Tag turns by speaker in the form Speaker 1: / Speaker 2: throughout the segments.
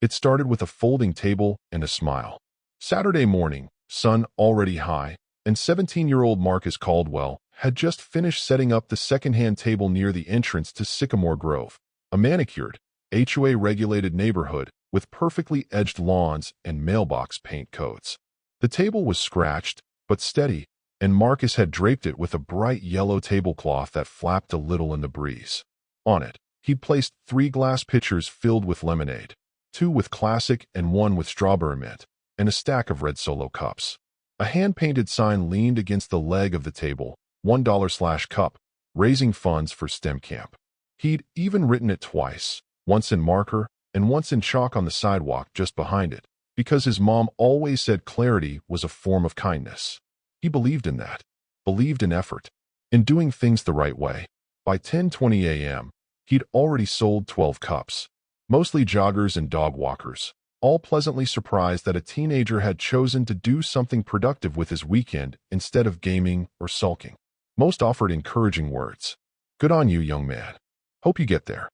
Speaker 1: It started with a folding table and a smile. Saturday morning, sun already high, and 17-year-old Marcus Caldwell had just finished setting up the second-hand table near the entrance to Sycamore Grove, a manicured, HOA-regulated neighborhood with perfectly edged lawns and mailbox paint codes. The table was scratched, but steady, and Marcus had draped it with a bright yellow tablecloth that flapped a little in the breeze. On it, he'd placed 3 glass pitchers filled with lemonade, 2 with classic and 1 with strawberry mint, and a stack of red Solo cups. A hand-painted sign leaned against the leg of the table, $1/cup, raising funds for STEM camp. He'd even written it twice, once in marker and once in chalk on the sidewalk just behind it, because his mom always said clarity was a form of kindness. He believed in that, believed in effort, in doing things the right way. By 10:20 a.m., he'd already sold 12 cups, mostly joggers and dog walkers, all pleasantly surprised that a teenager had chosen to do something productive with his weekend instead of gaming or sulking. Most offered encouraging words. "Good on you, young man. Hope you get there.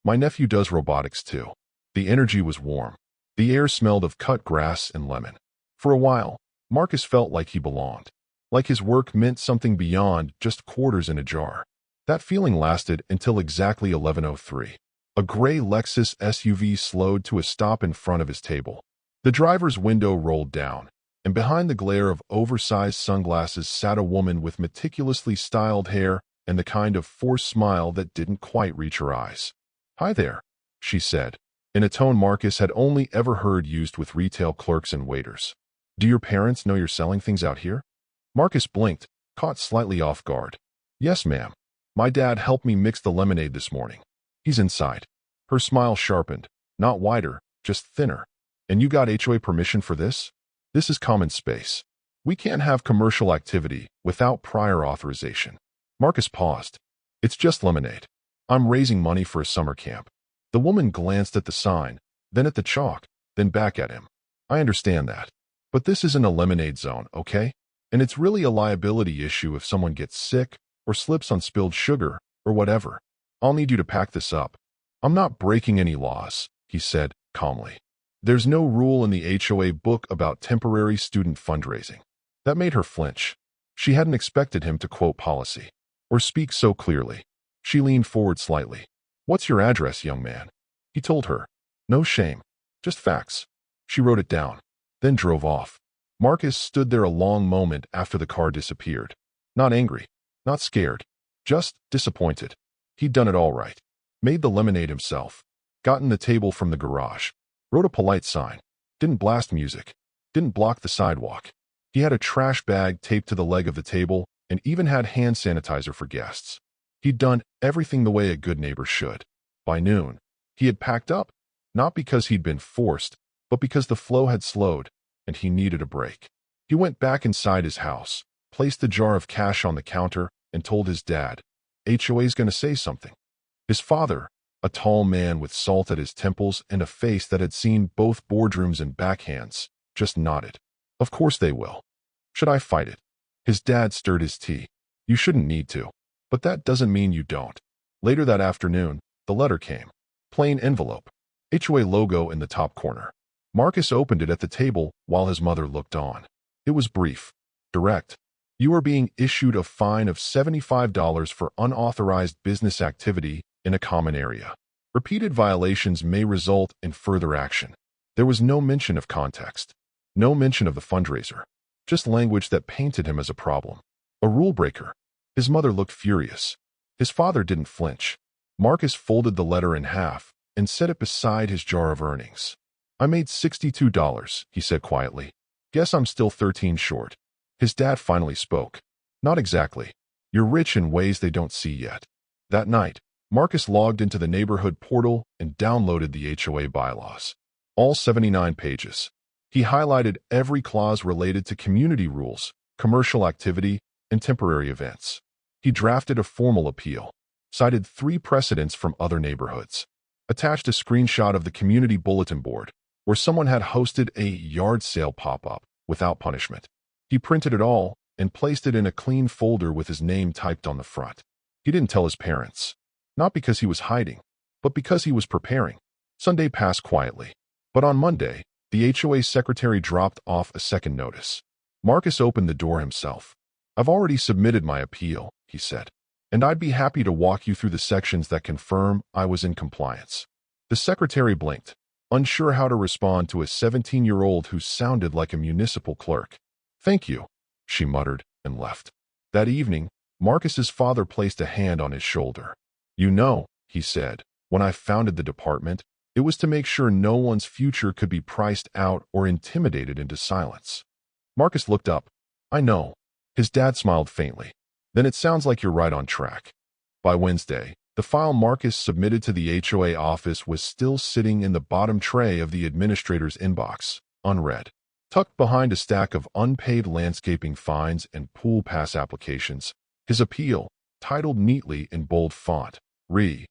Speaker 1: My nephew does robotics too." The energy was warm. The air smelled of cut grass and lemon. For a while, Marcus felt like he belonged, like his work meant something beyond just quarters in a jar. That feeling lasted until exactly 11:03. A gray Lexus SUV slowed to a stop in front of his table. The driver's window rolled down, and behind the glare of oversized sunglasses sat a woman with meticulously styled hair and the kind of forced smile that didn't quite reach her eyes. "Hi there," she said, in a tone Marcus had only ever heard used with retail clerks and waiters. "Do your parents know you're selling things out here?" Marcus blinked, caught slightly off guard. "Yes, ma'am. My dad helped me mix the lemonade this morning. He's inside." Her smile sharpened, not wider, just thinner. "And you got HOA permission for this? This is common space. We can't have commercial activity without prior authorization." Marcus paused. "It's just lemonade. I'm raising money for a summer camp." The woman glanced at the sign, then at the chalk, then back at him. "I understand that. But this isn't a lemonade zone, okay? And it's really a liability issue if someone gets sick or slips on spilled sugar or whatever. I'll need you to pack this up." "I'm not breaking any laws," he said calmly. "There's no rule in the HOA book about temporary student fundraising." That made her flinch. She hadn't expected him to quote policy or speak so clearly. She leaned forward slightly. "What's your address, young man?" He told her. No shame, just facts. She wrote it down, then drove off. Marcus stood there a long moment after the car disappeared. Not angry, not scared, just disappointed. He'd done it all right. Made the lemonade himself. Gotten the table from the garage. Wrote a polite sign. Didn't blast music. Didn't block the sidewalk. He had a trash bag taped to the leg of the table and even had hand sanitizer for guests. He'd done everything the way a good neighbor should. By noon, he had packed up, not because he'd been forced, but because the flow had slowed and he needed a break. He went back inside his house, placed the jar of cash on the counter, and told his dad, "HOA's going to say something." His father, a tall man with salt at his temples and a face that had seen both boardrooms and backhands, just nodded. "Of course they will. Should I fight it?" His dad stirred his tea. "You shouldn't need to. But that doesn't mean you don't." Later that afternoon, the letter came. Plain envelope. HOA logo in the top corner. Marcus opened it at the table while his mother looked on. It was brief, direct. "You are being issued a fine of $75 for unauthorized business activity in a common area. Repeated violations may result in further action." There was no mention of context. No mention of the fundraiser. Just language that painted him as a problem. A rule breaker. His mother looked furious. His father didn't flinch. Marcus folded the letter in half and set it beside his jar of earnings. "I made $62, he said quietly. "Guess I'm still 13 short." His dad finally spoke. "Not exactly. You're rich in ways they don't see yet." That night, Marcus logged into the neighborhood portal and downloaded the HOA bylaws. All 79 pages. He highlighted every clause related to community rules, commercial activity, and temporary events. He drafted a formal appeal, cited 3 precedents from other neighborhoods, attached a screenshot of the community bulletin board, where someone had hosted a yard sale pop-up without punishment. He printed it all and placed it in a clean folder with his name typed on the front. He didn't tell his parents, not because he was hiding, but because he was preparing. Sunday passed quietly. But on Monday, the HOA secretary dropped off a second notice. Marcus opened the door himself. "I've already submitted my appeal," he said, "and I'd be happy to walk you through the sections that confirm I was in compliance." The secretary blinked, unsure how to respond to a 17-year-old who sounded like a municipal clerk. "Thank you," she muttered and left. That evening, Marcus's father placed a hand on his shoulder. "You know," he said, "when I founded the department, it was to make sure no one's future could be priced out or intimidated into silence." Marcus looked up. "I know." His dad smiled faintly. "Then it sounds like you're right on track." By Wednesday, the file Marcus submitted to the HOA office was still sitting in the bottom tray of the administrator's inbox, unread. Tucked behind a stack of unpaid landscaping fines and pool pass applications, his appeal, titled neatly in bold font, Re.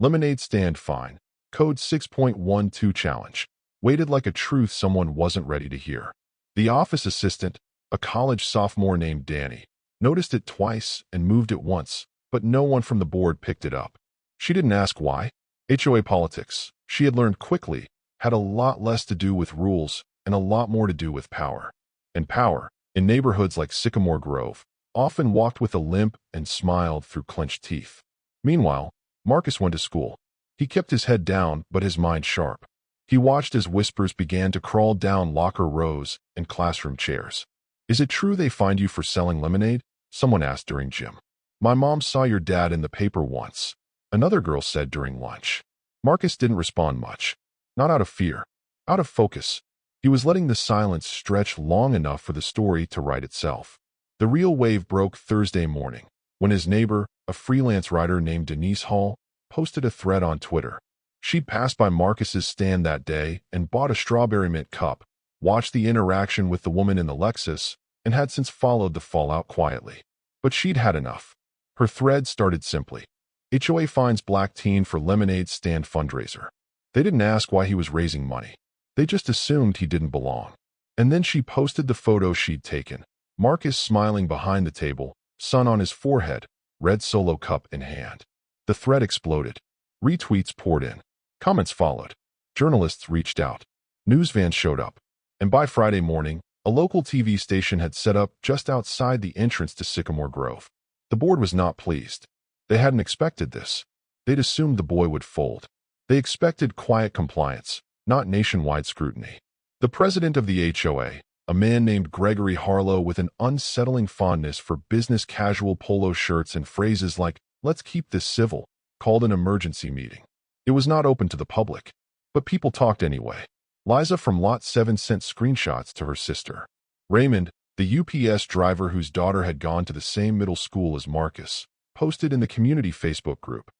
Speaker 1: Lemonade Stand Fine, Code 6.12 Challenge, waited like a truth someone wasn't ready to hear. The office assistant, a college sophomore named Danny, noticed it twice and moved it once, but no one from the board picked it up. She didn't ask why. HOA politics, she had learned quickly, had a lot less to do with rules and a lot more to do with power. And power, in neighborhoods like Sycamore Grove, often walked with a limp and smiled through clenched teeth. Meanwhile, Marcus went to school. He kept his head down, but his mind sharp. He watched as whispers began to crawl down locker rows and classroom chairs. "Is it true they fined you for selling lemonade?" someone asked during gym. "My mom saw your dad in the paper once," another girl said during lunch. Marcus didn't respond much. Not out of fear, out of focus. He was letting the silence stretch long enough for the story to write itself. The real wave broke Thursday morning, when his neighbor, a freelance writer named Denise Hall, posted a thread on Twitter. She'd passed by Marcus's stand that day and bought a strawberry mint cup, watched the interaction with the woman in the Lexus, and had since followed the fallout quietly. But she'd had enough. Her thread started simply. HOA fines black teen for lemonade stand fundraiser. They didn't ask why he was raising money. They just assumed he didn't belong. And then she posted the photo she'd taken. Marcus smiling behind the table, sun on his forehead, red solo cup in hand. The thread exploded. Retweets poured in. Comments followed. Journalists reached out. News vans showed up. And by Friday morning, a local TV station had set up just outside the entrance to Sycamore Grove. The board was not pleased. They hadn't expected this. They'd assumed the boy would fold. They expected quiet compliance, not nationwide scrutiny. The president of the HOA, a man named Gregory Harlow with an unsettling fondness for business casual polo shirts and phrases like, "Let's keep this civil," called an emergency meeting. It was not open to the public, but people talked anyway. Liza from Lot 7 sent screenshots to her sister. Raymond, the UPS driver whose daughter had gone to the same middle school as Marcus, posted in the community Facebook group.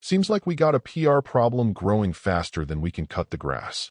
Speaker 1: "Seems like we got a PR problem growing faster than we can cut the grass."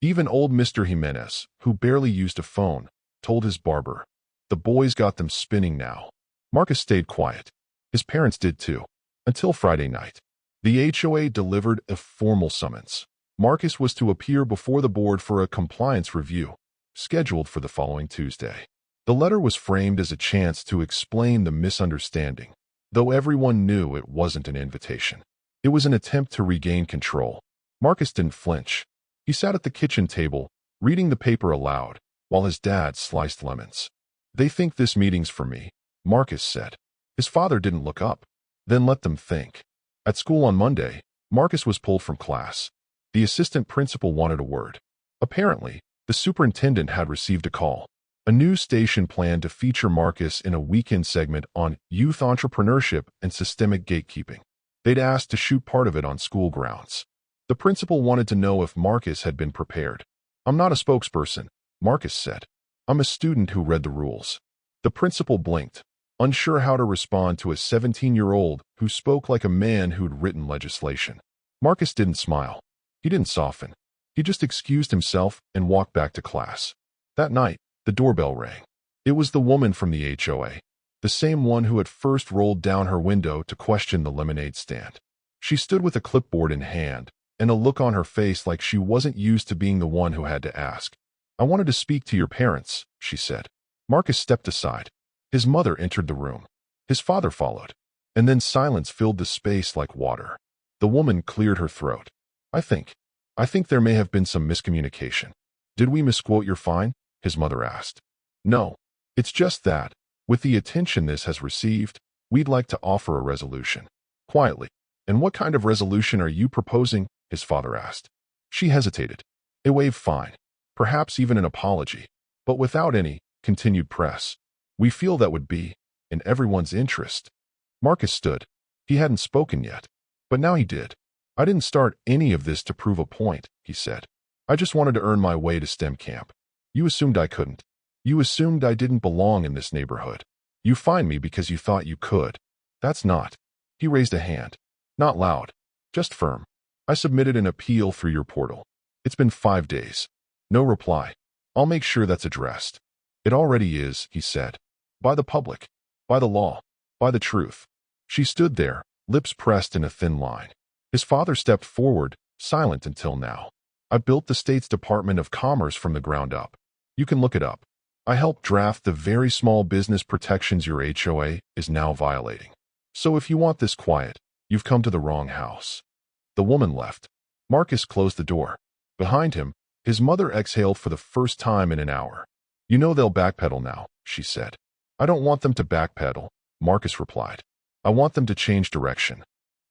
Speaker 1: Even old Mr. Jimenez, who barely used a phone, told his barber, "The boys got them spinning now." Marcus stayed quiet. His parents did too. Until Friday night. The HOA delivered a formal summons. Marcus was to appear before the board for a compliance review, scheduled for the following Tuesday. The letter was framed as a chance to explain the misunderstanding, though everyone knew it wasn't an invitation. It was an attempt to regain control. Marcus didn't flinch. He sat at the kitchen table, reading the paper aloud, while his dad sliced lemons. "They think this meeting's for me," Marcus said. His father didn't look up. "Then let them think." At school on Monday, Marcus was pulled from class. The assistant principal wanted a word. Apparently, the superintendent had received a call. A news station planned to feature Marcus in a weekend segment on youth entrepreneurship and systemic gatekeeping. They'd asked to shoot part of it on school grounds. The principal wanted to know if Marcus had been prepared. "I'm not a spokesperson," Marcus said. "I'm a student who read the rules." The principal blinked, unsure how to respond to a 17-year-old who spoke like a man who'd written legislation. Marcus didn't smile. He didn't soften. He just excused himself and walked back to class. That night, the doorbell rang. It was the woman from the HOA, the same one who had first rolled down her window to question the lemonade stand. She stood with a clipboard in hand and a look on her face like she wasn't used to being the one who had to ask. "I wanted to speak to your parents," she said. Marcus stepped aside. His mother entered the room. His father followed. And then silence filled the space like water. The woman cleared her throat. "I think I think there may have been some miscommunication. Did we misquote your fine? His mother asked. No. It's just that, with the attention this has received, we'd like to offer a resolution. Quietly. And what kind of resolution are you proposing? His father asked. She hesitated. A wave fine. Perhaps even an apology. But without any, continued Press. We feel that would be in everyone's interest. Marcus stood. He hadn't spoken yet. But now he did. I didn't start any of this to prove a point, he said. I just wanted to earn my way to STEM camp. You assumed I couldn't. You assumed I didn't belong in this neighborhood. You fined me because you thought you could. That's not. He raised a hand. Not loud. Just firm. I submitted an appeal through your portal. It's been 5 days. No reply. I'll make sure that's addressed. It already is, he said. By the public. By the law. By the truth. She stood there, lips pressed in a thin line. His father stepped forward, silent until now. I built the state's Department of Commerce from the ground up. You can look it up. I helped draft the very small business protections your HOA is now violating. So if you want this quiet, you've come to the wrong house. The woman left. Marcus closed the door. Behind him, his mother exhaled for the first time in an hour. You know they'll backpedal now, she said. I don't want them to backpedal, Marcus replied. I want them to change direction.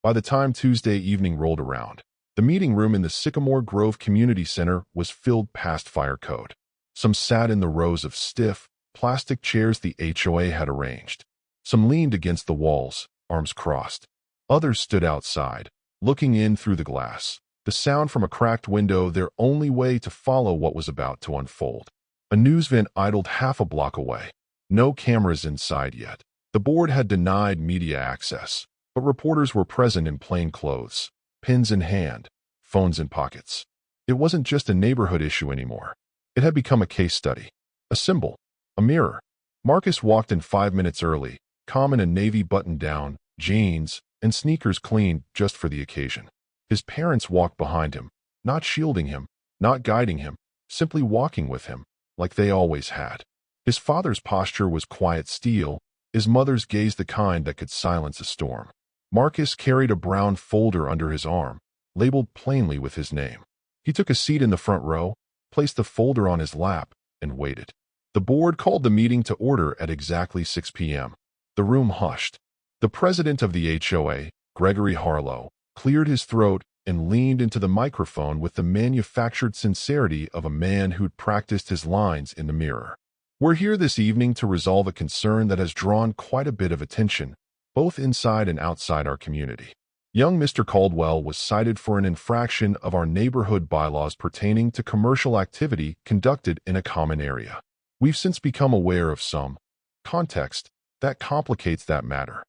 Speaker 1: By the time Tuesday evening rolled around, the meeting room in the Sycamore Grove Community Center was filled past fire code. Some sat in the rows of stiff, plastic chairs the HOA had arranged. Some leaned against the walls, arms crossed. Others stood outside, looking in through the glass, the sound from a cracked window their only way to follow what was about to unfold. A news van idled half a block away. No cameras inside yet. The board had denied media access, but reporters were present in plain clothes, pens in hand, phones in pockets. It wasn't just a neighborhood issue anymore. It had become a case study, a symbol, a mirror. Marcus walked in 5 minutes early, calm in a navy button-down, jeans, and sneakers cleaned just for the occasion. His parents walked behind him, not shielding him, not guiding him, simply walking with him, like they always had. His father's posture was quiet steel, his mother's gaze the kind that could silence a storm. Marcus carried a brown folder under his arm, labeled plainly with his name. He took a seat in the front row, placed the folder on his lap, and waited. The board called the meeting to order at exactly 6 p.m. The room hushed. The president of the HOA, Gregory Harlow, cleared his throat and leaned into the microphone with the manufactured sincerity of a man who'd practiced his lines in the mirror. We're here this evening to resolve a concern that has drawn quite a bit of attention, both inside and outside our community. Young Mr. Caldwell was cited for an infraction of our neighborhood bylaws pertaining to commercial activity conducted in a common area. We've since become aware of some context that complicates that matter.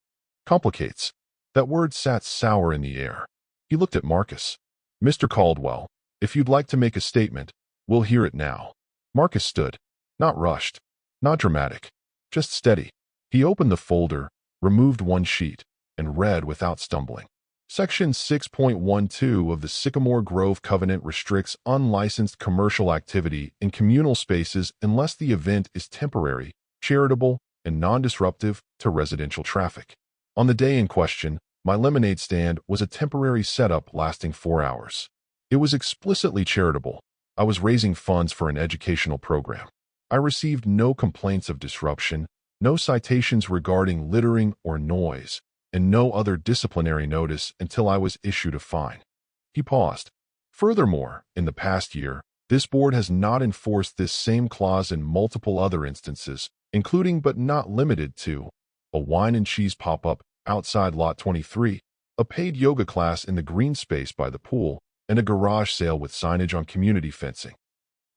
Speaker 1: Complicates. That word sat sour in the air. He looked at Marcus. Mr. Caldwell, if you'd like to make a statement, we'll hear it now. Marcus stood. Not rushed. Not dramatic. Just steady. He opened the folder, removed one sheet, and read without stumbling. Section 6.12 of the Sycamore Grove Covenant restricts unlicensed commercial activity in communal spaces unless the event is temporary, charitable, and non-disruptive to residential traffic. On the day in question, my lemonade stand was a temporary setup lasting 4 hours. It was explicitly charitable. I was raising funds for an educational program. I received no complaints of disruption, no citations regarding littering or noise, and no other disciplinary notice until I was issued a fine. He paused. Furthermore, in the past year, this board has not enforced this same clause in multiple other instances, including but not limited to a wine and cheese pop-up outside Lot 23, a paid yoga class in the green space by the pool, and a garage sale with signage on community fencing.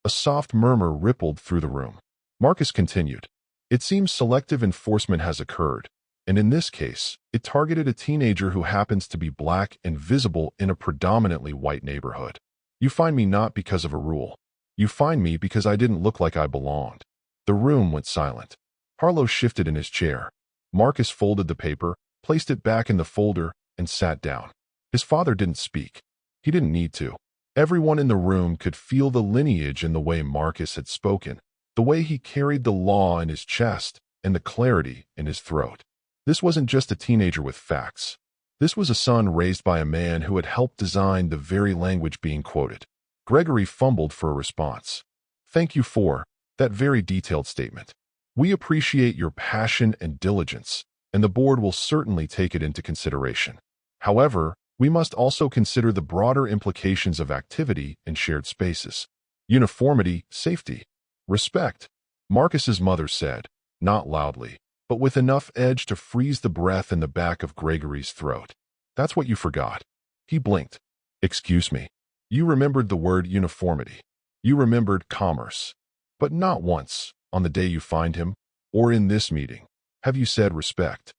Speaker 1: A soft murmur rippled through the room. Marcus continued. It seems selective enforcement has occurred, and in this case, it targeted a teenager who happens to be black and visible in a predominantly white neighborhood. You find me not because of a rule. You find me because I didn't look like I belonged. The room went silent. Harlow shifted in his chair. Marcus folded the paper, placed it back in the folder, and sat down. His father didn't speak. He didn't need to. Everyone in the room could feel the lineage in the way Marcus had spoken, the way he carried the law in his chest and the clarity in his throat. This wasn't just a teenager with facts. This was a son raised by a man who had helped design the very language being quoted. Gregory fumbled for a response. "Thank you for that very detailed statement. We appreciate your passion and diligence, and the board will certainly take it into consideration. However, we must also consider the broader implications of activity in shared spaces. Uniformity, safety, respect," Marcus's mother said, not loudly, but with enough edge to freeze the breath in the back of Gregory's throat. "That's what you forgot." He blinked. "Excuse me. You remembered the word uniformity. You remembered commerce. But not once, on the day you find him, or in this meeting, have you said respect.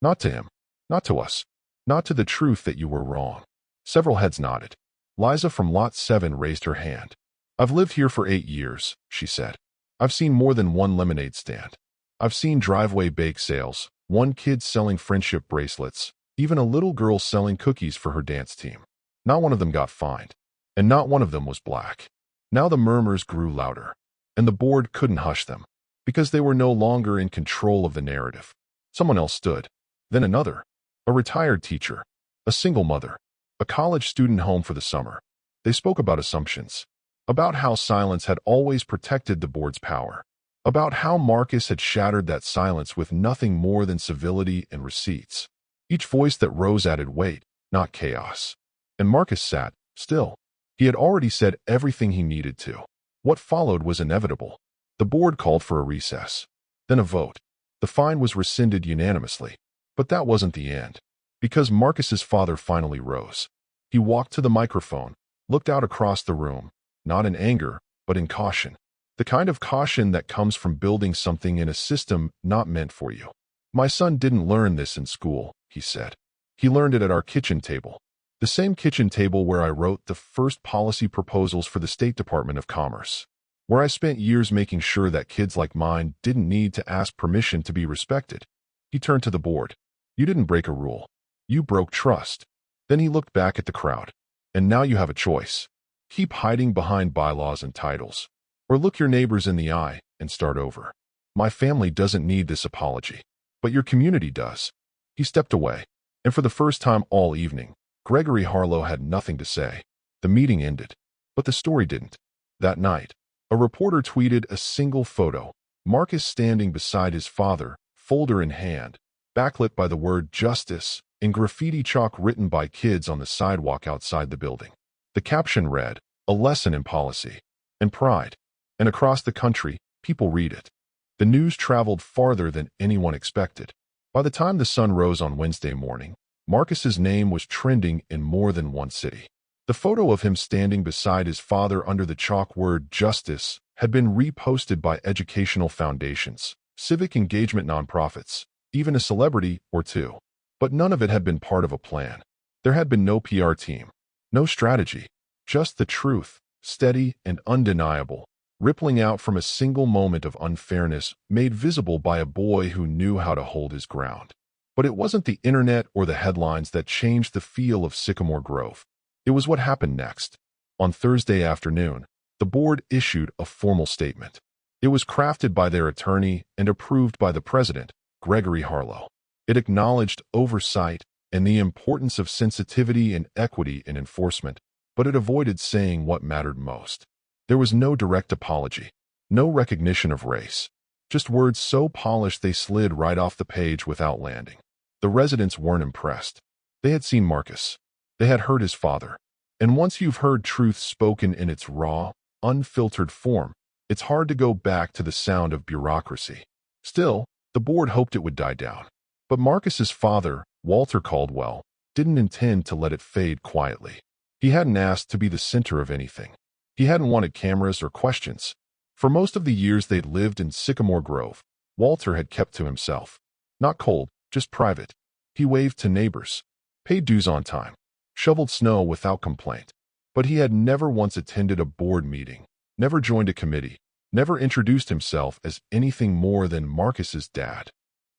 Speaker 1: Not to him. Not to us. Not to the truth that you were wrong." Several heads nodded. Liza from Lot 7 raised her hand. "I've lived here for 8 years," she said. "I've seen more than one lemonade stand. I've seen driveway bake sales, one kid selling friendship bracelets, even a little girl selling cookies for her dance team. Not one of them got fined, and not one of them was black." Now the murmurs grew louder, and the board couldn't hush them, because they were no longer in control of the narrative. Someone else stood, then another. A retired teacher, a single mother, a college student home for the summer. They spoke about assumptions, about how silence had always protected the board's power, about how Marcus had shattered that silence with nothing more than civility and receipts. Each voice that rose added weight, not chaos. And Marcus sat, still. He had already said everything he needed to. What followed was inevitable. The board called for a recess, then a vote. The fine was rescinded unanimously. But that wasn't the end, because Marcus's father finally rose. He walked to the microphone, looked out across the room, not in anger, but in caution. The kind of caution that comes from building something in a system not meant for you. "My son didn't learn this in school," he said. "He learned it at our kitchen table. The same kitchen table where I wrote the first policy proposals for the State Department of Commerce. Where I spent years making sure that kids like mine didn't need to ask permission to be respected." He turned to the board. "You didn't break a rule. You broke trust." Then he looked back at the crowd. "And now you have a choice. Keep hiding behind bylaws and titles, or look your neighbors in the eye and start over. My family doesn't need this apology, but your community does." He stepped away, and for the first time all evening, Gregory Harlow had nothing to say. The meeting ended, but the story didn't. That night, a reporter tweeted a single photo, Marcus standing beside his father, folder in hand, backlit by the word justice in graffiti chalk written by kids on the sidewalk outside the building. The caption read, "A lesson in policy and pride." And across the country, people read it. The news traveled farther than anyone expected. By the time the sun rose on Wednesday morning, Marcus's name was trending in more than one city. The photo of him standing beside his father under the chalk word justice had been reposted by educational foundations, civic engagement nonprofits, even a celebrity or two. But none of it had been part of a plan. There had been no PR team, no strategy, just the truth, steady and undeniable, rippling out from a single moment of unfairness made visible by a boy who knew how to hold his ground. But it wasn't the internet or the headlines that changed the feel of Sycamore Grove. It was what happened next. On Thursday afternoon, the board issued a formal statement. It was crafted by their attorney and approved by the president, Gregory Harlow. It acknowledged oversight and the importance of sensitivity and equity in enforcement, but it avoided saying what mattered most. There was no direct apology, no recognition of race, just words so polished they slid right off the page without landing. The residents weren't impressed. They had seen Marcus. They had heard his father. And once you've heard truth spoken in its raw, unfiltered form, it's hard to go back to the sound of bureaucracy. Still, the board hoped it would die down. But Marcus's father, Walter Caldwell, didn't intend to let it fade quietly. He hadn't asked to be the center of anything. He hadn't wanted cameras or questions. For most of the years they'd lived in Sycamore Grove, Walter had kept to himself. Not cold, just private. He waved to neighbors, paid dues on time, shoveled snow without complaint. But he had never once attended a board meeting, never joined a committee, never introduced himself as anything more than Marcus's dad.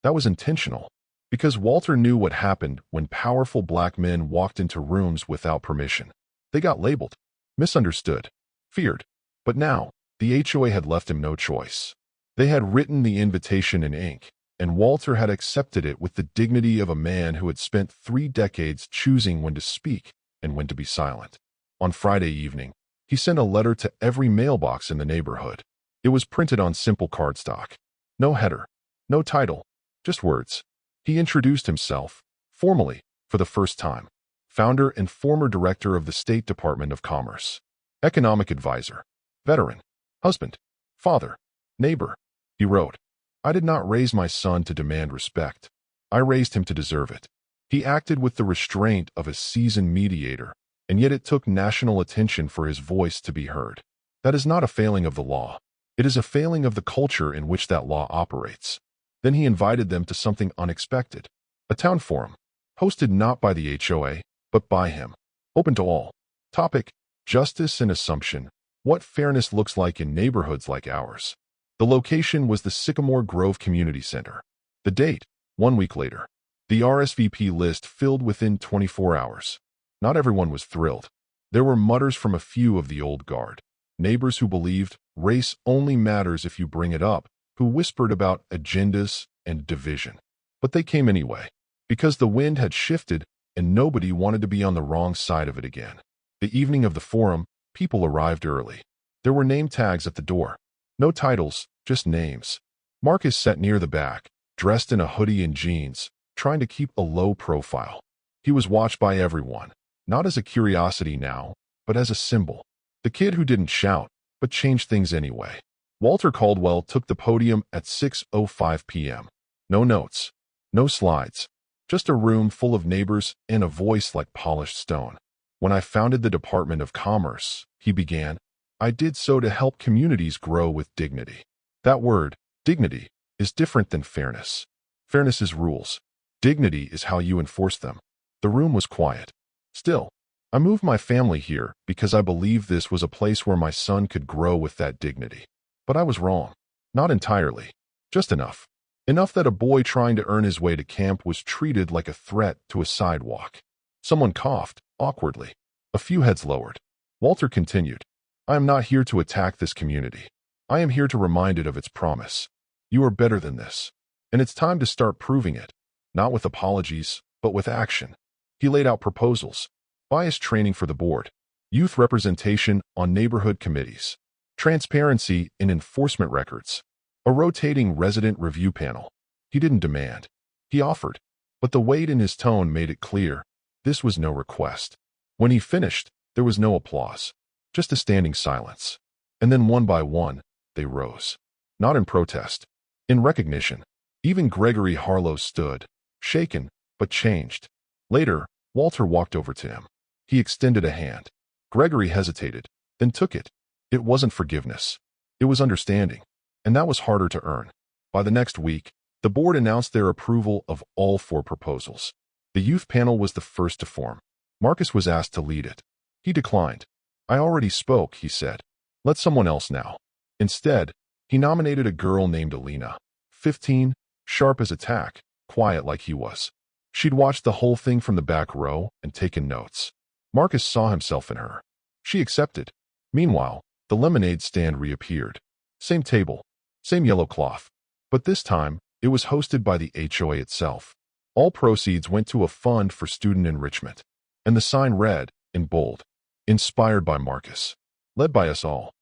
Speaker 1: That was intentional, because Walter knew what happened when powerful black men walked into rooms without permission. They got labeled, misunderstood, feared. But now, the HOA had left him no choice. They had written the invitation in ink, and Walter had accepted it with the dignity of a man who had spent 3 decades choosing when to speak and when to be silent. On Friday evening, he sent a letter to every mailbox in the neighborhood. It was printed on simple cardstock. No header, no title, just words. He introduced himself, formally, for the first time. Founder and former director of the State Department of Commerce. Economic advisor. Veteran. Husband. Father. Neighbor. He wrote, "I did not raise my son to demand respect. I raised him to deserve it." He acted with the restraint of a seasoned mediator, and yet it took national attention for his voice to be heard. That is not a failing of the law. It is a failing of the culture in which that law operates. Then he invited them to something unexpected. A town forum, hosted not by the HOA, but by him. Open to all. Topic: Justice and Assumption. What fairness looks like in neighborhoods like ours. The location was the Sycamore Grove Community Center. The date, 1 week later. The RSVP list filled within 24 hours. Not everyone was thrilled. There were mutters from a few of the old guard. Neighbors who believed race only matters if you bring it up, who whispered about agendas and division. But they came anyway, because the wind had shifted and nobody wanted to be on the wrong side of it again. The evening of the forum, people arrived early. There were name tags at the door. No titles, just names. Marcus sat near the back, dressed in a hoodie and jeans, trying to keep a low profile. He was watched by everyone, not as a curiosity now, but as a symbol. The kid who didn't shout, but changed things anyway. Walter Caldwell took the podium at 6:05 p.m. No notes, no slides, just a room full of neighbors and a voice like polished stone. "When I founded the Department of Commerce," he began, "I did so to help communities grow with dignity." That word, dignity, is different than fairness. Fairness is rules. Dignity is how you enforce them. The room was quiet. Still, I moved my family here because I believed this was a place where my son could grow with that dignity. But I was wrong. Not entirely. Just enough. Enough that a boy trying to earn his way to camp was treated like a threat to a sidewalk. Someone coughed, awkwardly. A few heads lowered. Walter continued, "I am not here to attack this community. I am here to remind it of its promise. You are better than this. And it's time to start proving it. Not with apologies, but with action." He laid out proposals. Bias training for the board. Youth representation on neighborhood committees. Transparency in enforcement records. A rotating resident review panel. He didn't demand. He offered. But the weight in his tone made it clear. This was no request. When he finished, there was no applause. Just a standing silence. And then one by one, they rose. Not in protest. In recognition. Even Gregory Harlow stood, shaken, but changed. Later, Walter walked over to him. He extended a hand. Gregory hesitated, then took it. It wasn't forgiveness. It was understanding. And that was harder to earn. By the next week, the board announced their approval of all 4 proposals. The youth panel was the first to form. Marcus was asked to lead it. He declined. "I already spoke," he said. "Let someone else now." Instead, he nominated a girl named Alina, 15, sharp as a tack, quiet like he was. She'd watched the whole thing from the back row and taken notes. Marcus saw himself in her. She accepted. Meanwhile, the lemonade stand reappeared. Same table, same yellow cloth. But this time, it was hosted by the HOA itself. All proceeds went to a fund for student enrichment. And the sign read, in bold, "Inspired by Marcus. Led by us all."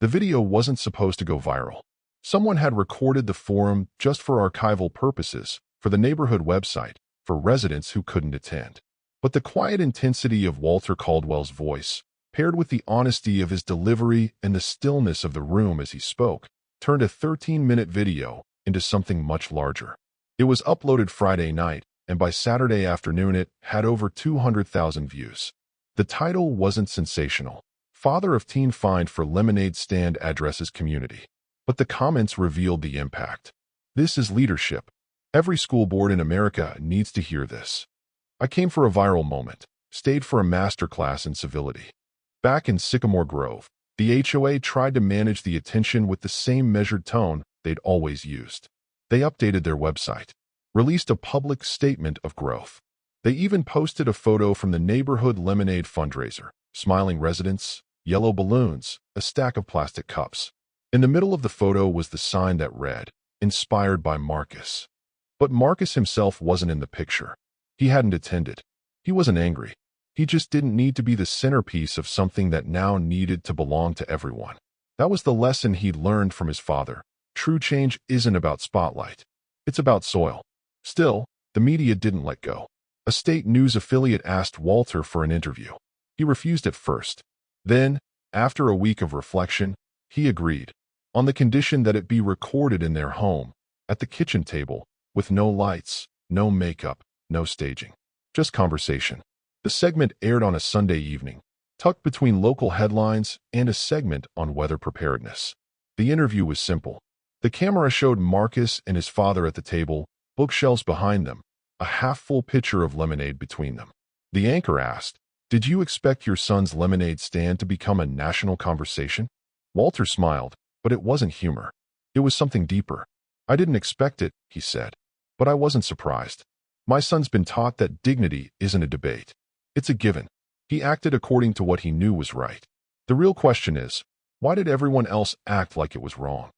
Speaker 1: The video wasn't supposed to go viral. Someone had recorded the forum just for archival purposes, for the neighborhood website, for residents who couldn't attend. But the quiet intensity of Walter Caldwell's voice, paired with the honesty of his delivery and the stillness of the room as he spoke, turned a 13-minute video into something much larger. It was uploaded Friday night, and by Saturday afternoon it had over 200,000 views. The title wasn't sensational. "Father of teen fined for lemonade stand addresses community." But the comments revealed the impact. This is leadership. Every school board in America needs to hear this. I came for a viral moment, stayed for a master class in civility. Back in Sycamore Grove, the HOA tried to manage the attention with the same measured tone they'd always used. They updated their website, released a public statement of growth. They even posted a photo from the neighborhood lemonade fundraiser, smiling residents, yellow balloons, a stack of plastic cups. In the middle of the photo was the sign that read, "Inspired by Marcus." But Marcus himself wasn't in the picture. He hadn't attended. He wasn't angry. He just didn't need to be the centerpiece of something that now needed to belong to everyone. That was the lesson he'd learned from his father. True change isn't about spotlight. It's about soil. Still, the media didn't let go. A state news affiliate asked Walter for an interview. He refused at first. Then, after a week of reflection, he agreed, on the condition that it be recorded in their home, at the kitchen table, with no lights, no makeup, no staging. Just conversation. The segment aired on a Sunday evening, tucked between local headlines and a segment on weather preparedness. The interview was simple. The camera showed Marcus and his father at the table, bookshelves behind them, a half-full pitcher of lemonade between them. The anchor asked, "Did you expect your son's lemonade stand to become a national conversation?" Walter smiled, but it wasn't humor. It was something deeper. "I didn't expect it," he said, "but I wasn't surprised. My son's been taught that dignity isn't a debate. It's a given." He acted according to what he knew was right. The real question is, why did everyone else act like it was wrong?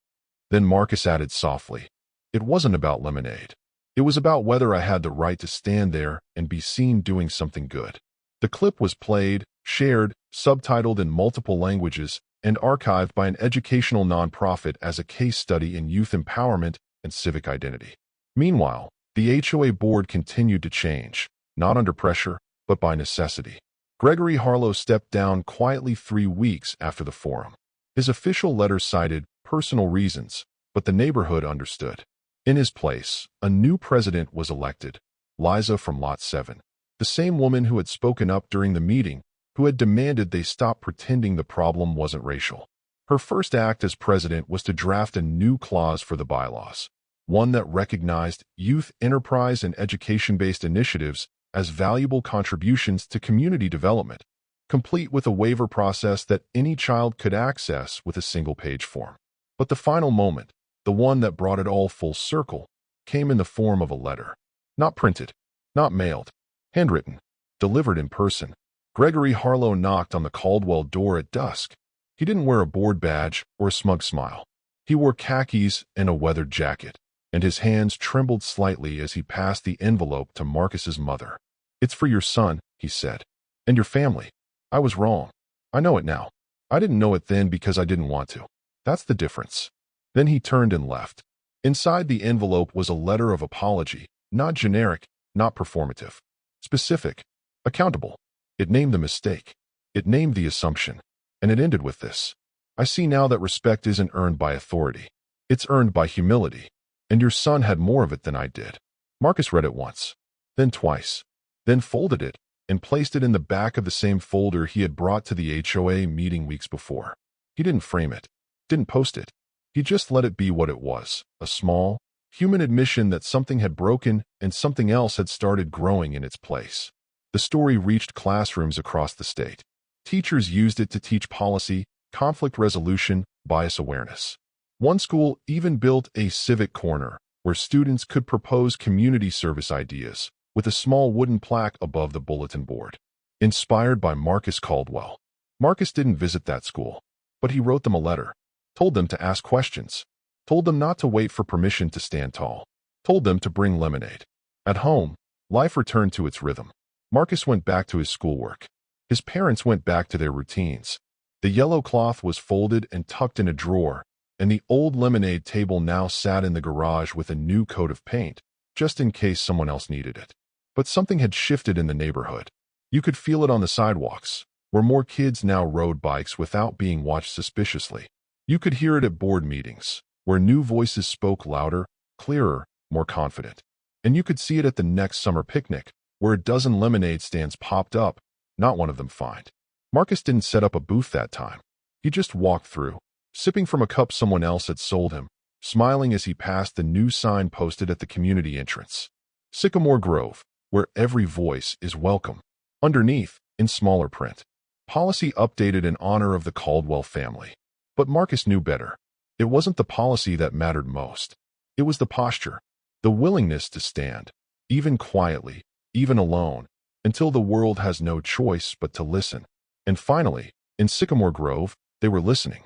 Speaker 1: Then Marcus added softly, "It wasn't about lemonade. It was about whether I had the right to stand there and be seen doing something good." The clip was played, shared, subtitled in multiple languages, and archived by an educational nonprofit as a case study in youth empowerment and civic identity. Meanwhile, the HOA board continued to change, not under pressure, but by necessity. Gregory Harlow stepped down quietly 3 weeks after the forum. His official letter cited personal reasons, but the neighborhood understood. In his place, a new president was elected, Liza from Lot 7, the same woman who had spoken up during the meeting, who had demanded they stop pretending the problem wasn't racial. Her first act as president was to draft a new clause for the bylaws, one that recognized youth enterprise and education-based initiatives as valuable contributions to community development, complete with a waiver process that any child could access with a single-page form. But the final moment, the one that brought it all full circle, came in the form of a letter. Not printed, not mailed, handwritten, delivered in person. Gregory Harlow knocked on the Caldwell door at dusk. He didn't wear a board badge or a smug smile. He wore khakis and a weathered jacket, and his hands trembled slightly as he passed the envelope to Marcus's mother. "It's for your son," he said, "and your family. I was wrong. I know it now. I didn't know it then because I didn't want to. That's the difference." Then he turned and left. Inside the envelope was a letter of apology, not generic, not performative. Specific, accountable. It named the mistake. It named the assumption. And it ended with this: "I see now that respect isn't earned by authority. It's earned by humility. And your son had more of it than I did." Marcus read it once, then twice, then folded it and placed it in the back of the same folder he had brought to the HOA meeting weeks before. He didn't frame it, didn't post it. He just let it be what it was, a small, human admission that something had broken and something else had started growing in its place. The story reached classrooms across the state. Teachers used it to teach policy, conflict resolution, bias awareness. One school even built a civic corner where students could propose community service ideas with a small wooden plaque above the bulletin board. Inspired by Marcus Caldwell. Marcus didn't visit that school, but he wrote them a letter, told them to ask questions, told them not to wait for permission to stand tall, told them to bring lemonade. At home, life returned to its rhythm. Marcus went back to his schoolwork. His parents went back to their routines. The yellow cloth was folded and tucked in a drawer, and the old lemonade table now sat in the garage with a new coat of paint, just in case someone else needed it. But something had shifted in the neighborhood. You could feel it on the sidewalks, where more kids now rode bikes without being watched suspiciously. You could hear it at board meetings, where new voices spoke louder, clearer, more confident. And you could see it at the next summer picnic, where a dozen lemonade stands popped up, not one of them fined. Marcus didn't set up a booth that time. He just walked through, sipping from a cup someone else had sold him, smiling as he passed the new sign posted at the community entrance. Sycamore Grove, where every voice is welcome. Underneath, in smaller print, policy updated in honor of the Caldwell family. But Marcus knew better. It wasn't the policy that mattered most. It was the posture, the willingness to stand, even quietly, even alone, until the world has no choice but to listen. And finally, in Sycamore Grove, they were listening.